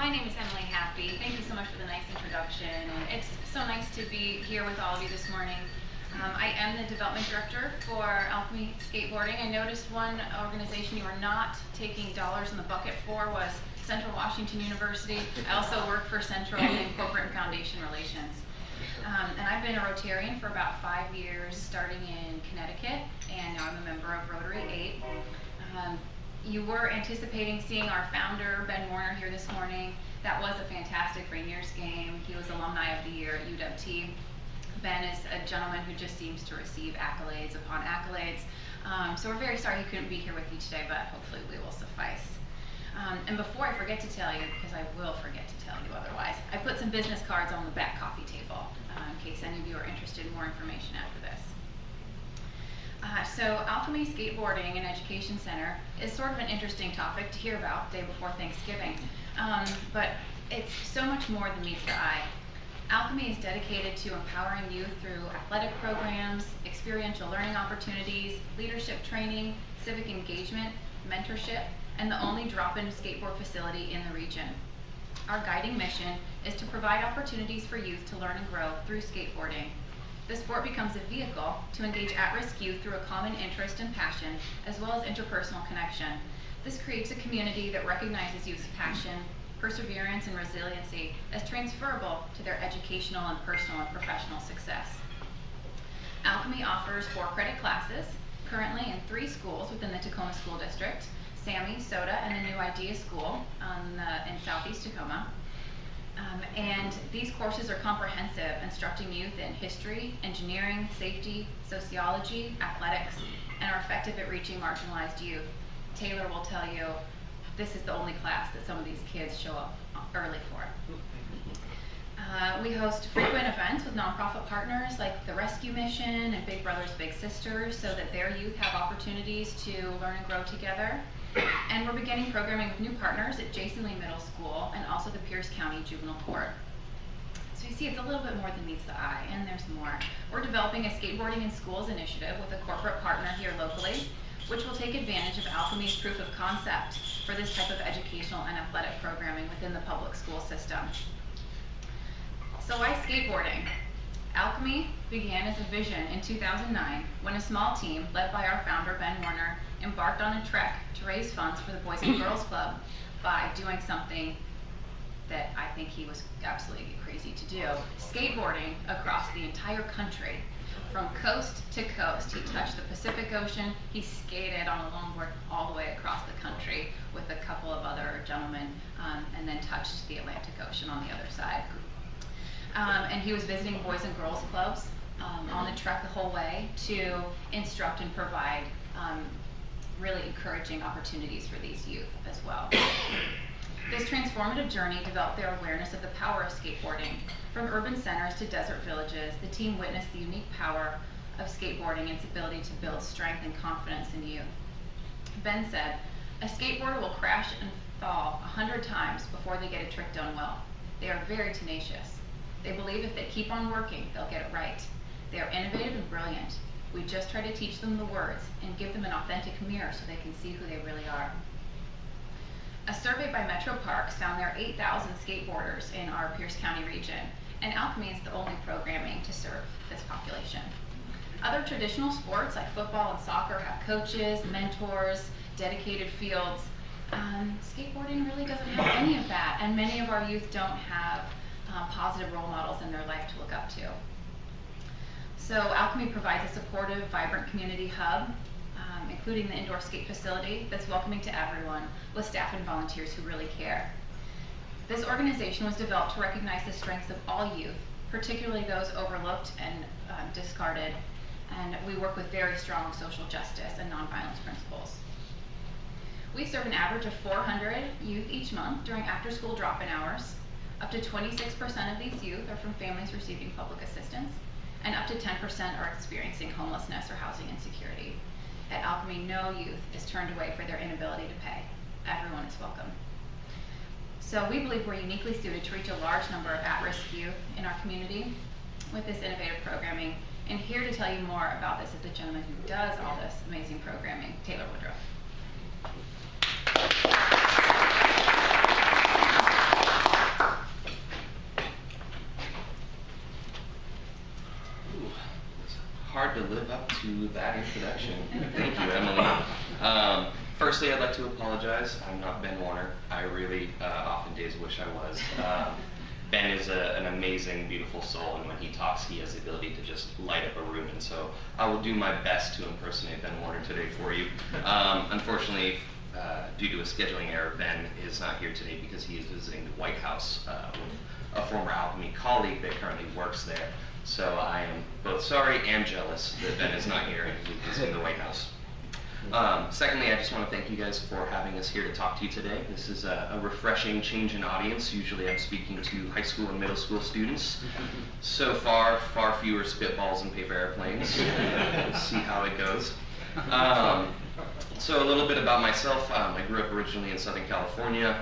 My name is Emily Happy. Thank you so much for the nice introduction. And it's so nice to be here with all of you this morning. I am the development director for Alchemy Skateboarding. I noticed one organization you are not taking dollars in the bucket for was Central Washington University. I also work for Central in corporate and foundation relations. And I've been a Rotarian for about 5 years, starting in Connecticut, and now I'm a member of Rotary 8. You were anticipating seeing our founder, Ben Warner, here this morning. That was a fantastic Rainier's game. He was Alumni of the Year at UWT. Ben is a gentleman who just seems to receive accolades upon accolades. So we're very sorry he couldn't be here with you today, but hopefully we will suffice. And before I forget to tell you, because I will forget to tell you otherwise, I put some business cards on the back coffee table in case any of you are interested in more information after this. So Alchemy Skateboarding and Education Center is sort of an interesting topic to hear about day before Thanksgiving, but it's so much more than meets the eye. Alchemy is dedicated to empowering youth through athletic programs, experiential learning opportunities, leadership training, civic engagement, mentorship, and the only drop-in skateboard facility in the region. Our guiding mission is to provide opportunities for youth to learn and grow through skateboarding. The sport becomes a vehicle to engage at-risk youth through a common interest and passion, as well as interpersonal connection. This creates a community that recognizes youth's passion, perseverance, and resiliency as transferable to their educational and personal and professional success. Alchemy offers 4 credit classes, currently in 3 schools within the Tacoma School District: Sammy, Soda, and the New Idea School in Southeast Tacoma. And these courses are comprehensive, instructing youth in history, engineering, safety, sociology, athletics, and are effective at reaching marginalized youth. Taylor will tell you this is the only class that some of these kids show up early for. We host frequent events with nonprofit partners like the Rescue Mission and Big Brothers Big Sisters so that their youth have opportunities to learn and grow together. And we're beginning programming with new partners at Jason Lee Middle School and also the Pierce County Juvenile Court. So you see, it's a little bit more than meets the eye, and there's more. We're developing a skateboarding in schools initiative with a corporate partner here locally, which will take advantage of Alchemy's proof of concept for this type of educational and athletic programming within the public school system. So why skateboarding? Alchemy began as a vision in 2009 when a small team led by our founder, Ben Warner, embarked on a trek to raise funds for the Boys and Girls Club by doing something that I think he was absolutely crazy to do: skateboarding across the entire country. From coast to coast, he touched the Pacific Ocean, he skated on a longboard all the way across the country with a couple of other gentlemen, and then touched the Atlantic Ocean on the other side. And he was visiting Boys and Girls Clubs on the trek the whole way to instruct and provide really encouraging opportunities for these youth as well. This transformative journey developed their awareness of the power of skateboarding. From urban centers to desert villages, the team witnessed the unique power of skateboarding and its ability to build strength and confidence in youth. Ben said, "A skateboarder will crash and fall 100 times before they get a trick done well. They are very tenacious. They believe if they keep on working, they'll get it right. They are innovative and brilliant. We just try to teach them the words and give them an authentic mirror so they can see who they really are." A survey by Metro Parks found there are 8,000 skateboarders in our Pierce County region, and Alchemy is the only programming to serve this population. Other traditional sports like football and soccer have coaches, mentors, dedicated fields. Skateboarding really doesn't have any of that, and many of our youth don't have positive role models in their life to look up to. So Alchemy provides a supportive, vibrant community hub, including the indoor skate facility that's welcoming to everyone, with staff and volunteers who really care. This organization was developed to recognize the strengths of all youth, particularly those overlooked and discarded, and we work with very strong social justice and nonviolence principles. We serve an average of 400 youth each month during after-school drop-in hours. Up to 26% of these youth are from families receiving public assistance, and up to 10% are experiencing homelessness or housing insecurity. At Alchemy, no youth is turned away for their inability to pay. Everyone is welcome. So we believe we're uniquely suited to reach a large number of at-risk youth in our community with this innovative programming. And here to tell you more about this is the gentleman who does all this amazing programming, Taylor Woodruff. to that introduction. Thank you, Emily. Firstly, I'd like to apologize. I'm not Ben Warner. I really often days wish I was. Ben is an amazing, beautiful soul, and when he talks, he has the ability to just light up a room, and so I will do my best to impersonate Ben Warner today for you. Unfortunately, due to a scheduling error, Ben is not here today because he is visiting the White House with a former Alchemy colleague that currently works there. So I am both sorry and jealous that Ben is not here and he's visiting the White House. Secondly, I just want to thank you guys for having us here to talk to you today. This is a refreshing change in audience. Usually I'm speaking to high school and middle school students. So far fewer spitballs and paper airplanes. We'll see how it goes. So a little bit about myself. I grew up originally in Southern California,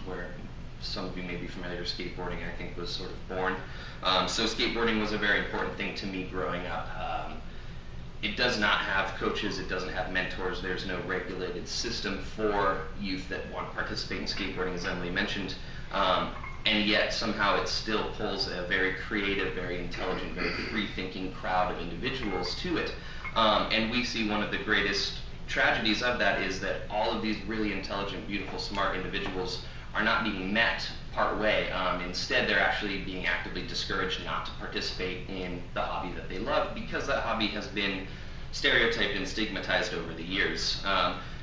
where some of you may be familiar with skateboarding, I think was sort of born. So skateboarding was a very important thing to me growing up. It does not have coaches, it doesn't have mentors, there's no regulated system for youth that want to participate in skateboarding, as Emily mentioned, and yet somehow it still pulls a very creative, very intelligent, very free-thinking crowd of individuals to it. And we see one of the greatest tragedies of that is that all of these really intelligent, beautiful, smart individuals are not being met part way. Instead, they're actually being actively discouraged not to participate in the hobby that they love because that hobby has been stereotyped and stigmatized over the years.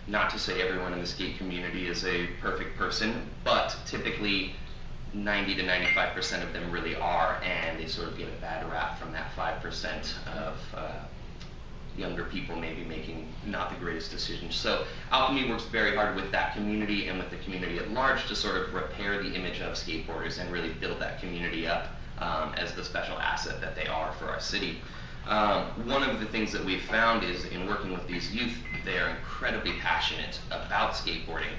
Not to say everyone in the skate community is a perfect person, but typically 90 to 95% of them really are, and they sort of get a bad rap from that 5% of younger people maybe making not the greatest decisions. So Alchemy works very hard with that community and with the community at large to sort of repair the image of skateboarders and really build that community up as the special asset that they are for our city. One of the things that we've found is in working with these youth, they are incredibly passionate about skateboarding.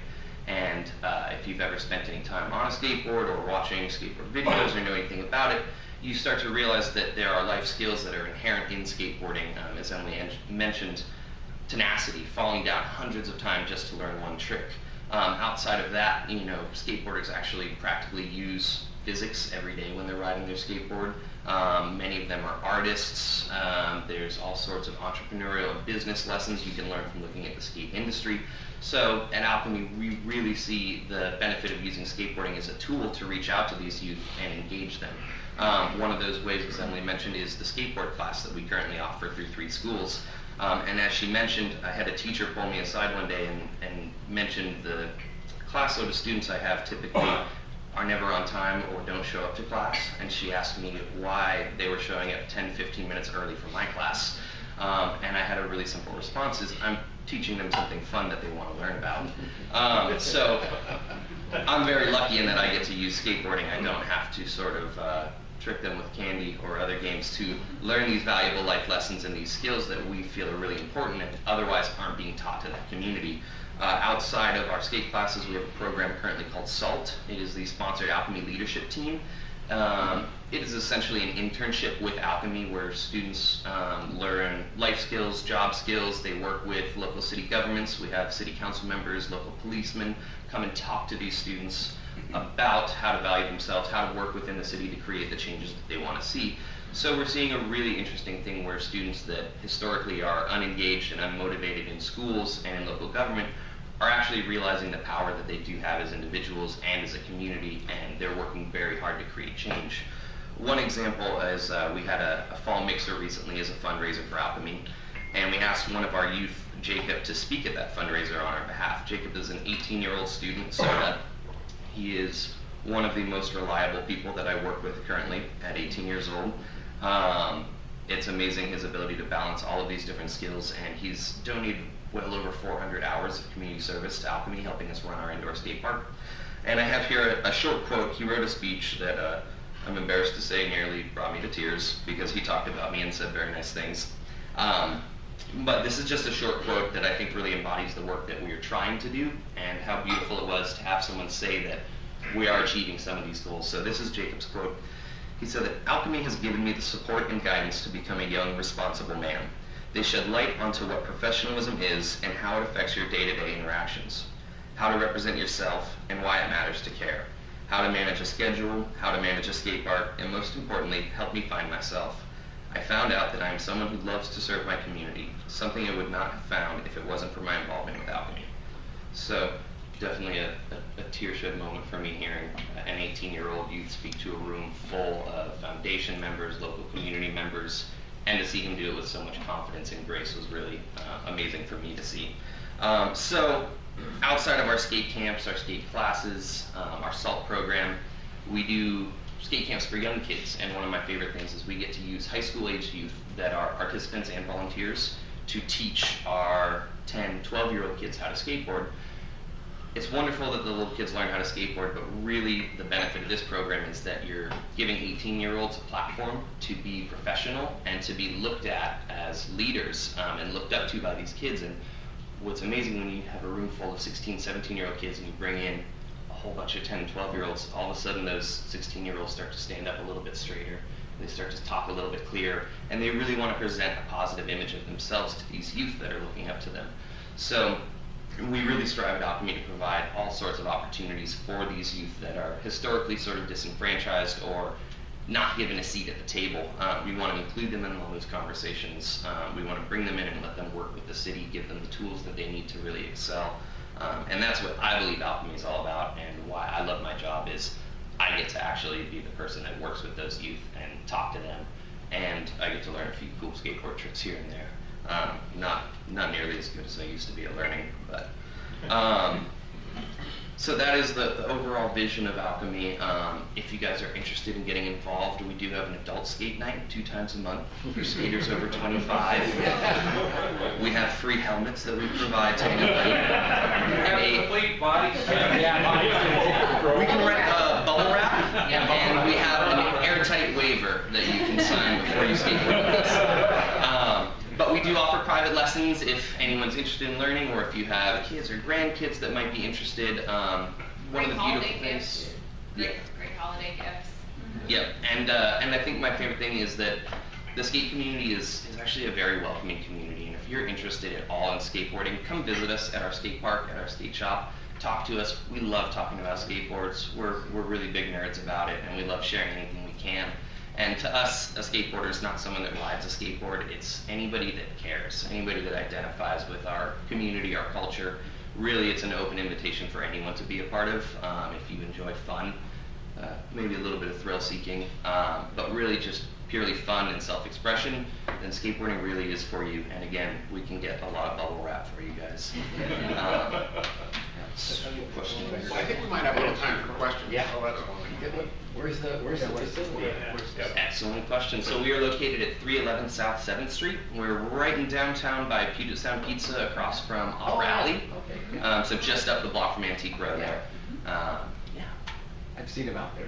And if you've ever spent any time on a skateboard or watching skateboard videos or know anything about it, you start to realize that there are life skills that are inherent in skateboarding, as Emily mentioned, tenacity, falling down hundreds of times just to learn one trick. Outside of that, skateboarders actually practically use physics every day when they're riding their skateboard. Many of them are artists. There's all sorts of entrepreneurial and business lessons you can learn from looking at the skate industry. So at Alchemy, we really see the benefit of using skateboarding as a tool to reach out to these youth and engage them. One of those ways, as Emily mentioned, is the skateboard class that we currently offer through 3 schools. And as she mentioned, I had a teacher pull me aside one day and mentioned the classload of students I have typically are never on time or don't show up to class. And she asked me why they were showing up 10-15 minutes early for my class. And I had a really simple response: is I'm teaching them something fun that they want to learn about. So I'm very lucky in that I get to use skateboarding. I don't have to sort of trick them with candy or other games to learn these valuable life lessons and these skills that we feel are really important and otherwise aren't being taught to that community. Outside of our skate classes, we have a program currently called SALT. It is the sponsored Alchemy leadership team. It is essentially an internship with Alchemy where students learn life skills, job skills. They work with local city governments. We have city council members, local policemen come and talk to these students about how to value themselves, how to work within the city to create the changes that they want to see. So we're seeing a really interesting thing where students that historically are unengaged and unmotivated in schools and in local government are actually realizing the power that they do have as individuals and as a community, and they're working very hard to create change. One example is we had a fall mixer recently as a fundraiser for Alchemy, and we asked one of our youth, Jacob, to speak at that fundraiser on our behalf. Jacob is an 18-year-old student, so he is one of the most reliable people that I work with currently at 18 years old. It's amazing his ability to balance all of these different skills, and he's donated well over 400 hours of community service to Alchemy, helping us run our indoor skate park. And I have here a short quote. He wrote a speech that I'm embarrassed to say nearly brought me to tears because he talked about me and said very nice things. But this is just a short quote that I think really embodies the work that we are trying to do and how beautiful it was to have someone say that we are achieving some of these goals. So this is Jacob's quote. He said that Alchemy has given me the support and guidance to become a young, responsible man. They shed light onto what professionalism is and how it affects your day-to-day interactions, how to represent yourself and why it matters to care, how to manage a schedule, how to manage a skate park, and most importantly, help me find myself. I found out that I am someone who loves to serve my community, something I would not have found if it wasn't for my involvement with Alchemy. So definitely a tear-shed moment for me hearing an 18-year-old youth speak to a room full of foundation members, local community members, and to see him do it with so much confidence and grace was really amazing for me to see. So outside of our skate camps, our skate classes, our SALT program, we do skate camps for young kids, and one of my favorite things is we get to use high school age youth that are participants and volunteers to teach our 10, 12-year-old kids how to skateboard. It's wonderful that the little kids learn how to skateboard, but really the benefit of this program is that you're giving 18-year-olds a platform to be professional and to be looked at as leaders and looked up to by these kids. And what's amazing when you have a room full of 16, 17-year-old kids and you bring in a whole bunch of 10 and 12-year-olds, all of a sudden those 16-year-olds start to stand up a little bit straighter. They start to talk a little bit clearer, and they really want to present a positive image of themselves to these youth that are looking up to them. So we really strive at Alchemy to provide all sorts of opportunities for these youth that are historically sort of disenfranchised or not given a seat at the table. We want to include them in all those conversations. We want to bring them in and let them work with the city, give them the tools that they need to really excel. And that's what I believe Alchemy is all about, and why I love my job is I get to actually be the person that works with those youth and talk to them, and I get to learn a few cool skateboard tricks here and there. Not nearly as good as I used to be at learning, but so that is the overall vision of Alchemy. If you guys are interested in getting involved, we do have an adult skate night 2 times a month for skaters over 25. We have free helmets that we provide to anybody. And complete body we can rent bubble wrap, and we have an airtight waiver that you can sign before you skate with us. But we do offer private lessons if anyone's interested in learning, or if you have kids or grandkids that might be interested. One of the beautiful things. Great holiday gifts. Yep, and I think my favorite thing is that the skate community is actually a very welcoming community, and if you're interested at all in skateboarding, come visit us at our skate park, at our skate shop, talk to us. We love talking about skateboards. We're really big nerds about it, and we love sharing anything we can. And to us, a skateboarder is not someone that rides a skateboard, it's anybody that cares, anybody that identifies with our community, our culture. Really, it's an open invitation for anyone to be a part of. If you enjoy fun, maybe a little bit of thrill-seeking, but really just purely fun and self-expression, then skateboarding really is for you. And again, we can get a lot of bubble wrap for you guys. Well, I think we might have a little time for questions. Yeah. So that's fine. Where's the facility at? Excellent question. So we are located at 311 South 7th Street. We're right in downtown by Puget Sound Pizza, across from Rally. Okay. So just up the block from Antique Road there. Yeah. I've seen them out there.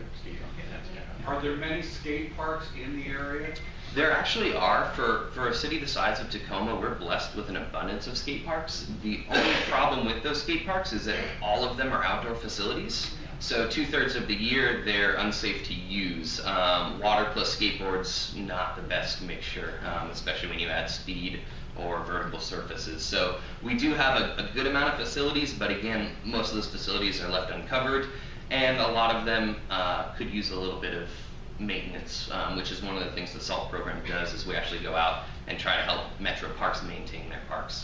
Are there many skate parks in the area? There actually are. For a city the size of Tacoma, we're blessed with an abundance of skate parks. The only problem with those skate parks is that all of them are outdoor facilities. So 2/3 of the year they're unsafe to use. Water plus skateboards, not the best mixture, especially when you add speed or vertical surfaces. So we do have a good amount of facilities, but again, most of those facilities are left uncovered, and a lot of them could use a little bit of maintenance, which is one of the things the SALT program does, is we actually go out and try to help metro parks maintain their parks.